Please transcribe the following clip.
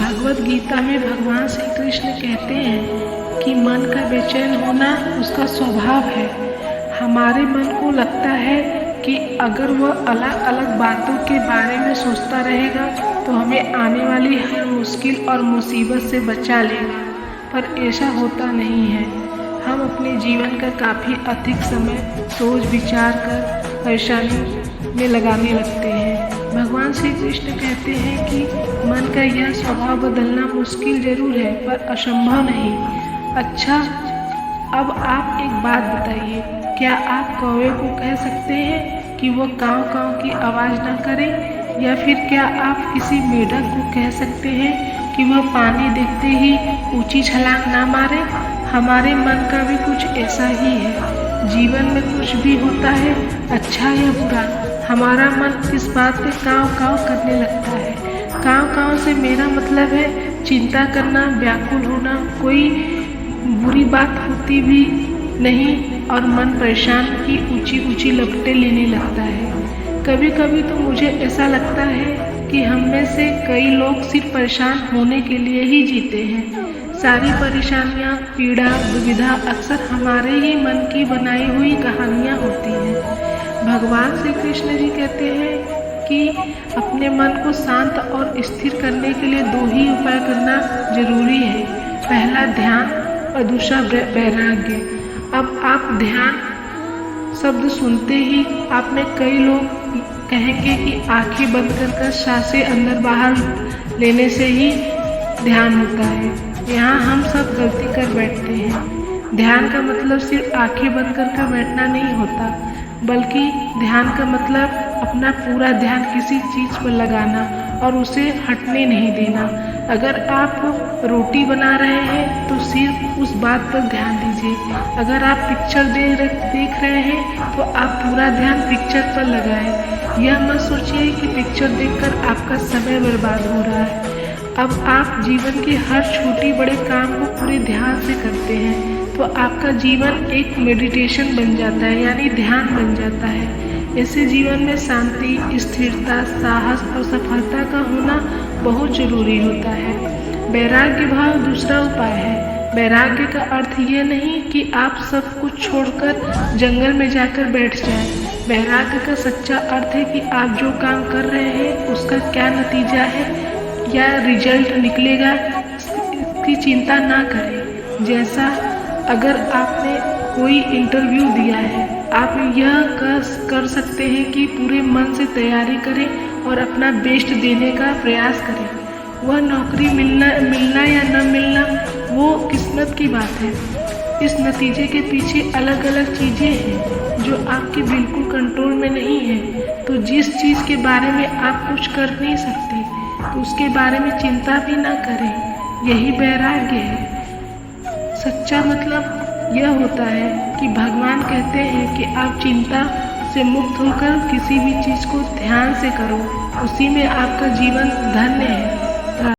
भगवत गीता में भगवान श्री कृष्ण कहते हैं कि मन का बेचैन होना उसका स्वभाव है। हमारे मन को लगता है कि अगर वह अलग अलग बातों के बारे में सोचता रहेगा तो हमें आने वाली हर मुश्किल और मुसीबत से बचा लेगा, पर ऐसा होता नहीं है। हम अपने जीवन का काफ़ी अधिक समय सोच विचार कर परेशानी में लगाने लगते हैं। भगवान श्री कृष्ण कहते हैं कि मन का यह स्वभाव बदलना मुश्किल जरूर है पर असंभव नहीं। अच्छा, अब आप एक बात बताइए, क्या आप कौवे को कह सकते हैं कि वो काँव काँव की आवाज़ ना करे, या फिर क्या आप किसी मेढक को कह सकते हैं कि वह पानी देखते ही ऊंची छलांग ना मारे? हमारे मन का भी कुछ ऐसा ही है। जीवन में कुछ भी होता है, अच्छा या बुरा, हमारा मन इस बात पे काँव काँव करने लगता है। काँव काँव से मेरा मतलब है चिंता करना, व्याकुल होना, कोई बुरी बात होती भी नहीं और मन परेशान की ऊंची ऊंची लपटें लेने लगता है। कभी कभी तो मुझे ऐसा लगता है कि हम में से कई लोग सिर्फ परेशान होने के लिए ही जीते हैं। सारी परेशानियाँ, पीड़ा, दुविधा अक्सर हमारे ही मन की बनाई हुई कहानियाँ होती हैं। भगवान श्री कृष्ण जी कहते हैं कि अपने मन को शांत और स्थिर करने के लिए दो ही उपाय करना जरूरी है। पहला ध्यान और दूसरा वैराग्य। अब आप ध्यान शब्द सुनते ही आप में कई लोग कहेंगे कि आंखें बंद कर सांसें अंदर बाहर लेने से ही ध्यान होता है। यहाँ हम सब गलती कर बैठते हैं। ध्यान का मतलब सिर्फ आंखें बंद कर बैठना नहीं होता, बल्कि ध्यान का मतलब अपना पूरा ध्यान किसी चीज़ पर लगाना और उसे हटने नहीं देना। अगर आप रोटी बना रहे हैं तो सिर्फ उस बात पर ध्यान दीजिए। अगर आप पिक्चर देख रहे हैं तो आप पूरा ध्यान पिक्चर पर लगाएं। यह मत सोचिए कि पिक्चर देखकर आपका समय बर्बाद हो रहा है। अब आप जीवन के हर छोटी बड़े काम को पूरे ध्यान से करते हैं तो आपका जीवन एक मेडिटेशन बन जाता है, यानी ध्यान बन जाता है। ऐसे जीवन में शांति, स्थिरता, साहस और सफलता का होना बहुत जरूरी होता है। वैराग्य भाव दूसरा उपाय है। वैराग्य का अर्थ यह नहीं कि आप सब कुछ छोड़कर जंगल में जाकर बैठ जाएं। वैराग्य का सच्चा अर्थ है कि आप जो काम कर रहे हैं उसका क्या नतीजा है या रिजल्ट निकलेगा इसकी चिंता ना करें। जैसा अगर आपने कोई इंटरव्यू दिया है, आप यह कर सकते हैं कि पूरे मन से तैयारी करें और अपना बेस्ट देने का प्रयास करें। वह नौकरी मिलना या न मिलना वो किस्मत की बात है। इस नतीजे के पीछे अलग अलग चीज़ें हैं जो आपके बिल्कुल कंट्रोल में नहीं है। तो जिस चीज़ के बारे में आप कुछ कर नहीं सकते तो उसके बारे में चिंता भी ना करें। यही वैराग्य है। सच्चा मतलब यह होता है कि भगवान कहते हैं कि आप चिंता से मुक्त होकर किसी भी चीज़ को ध्यान से करो, उसी में आपका जीवन धन्य है।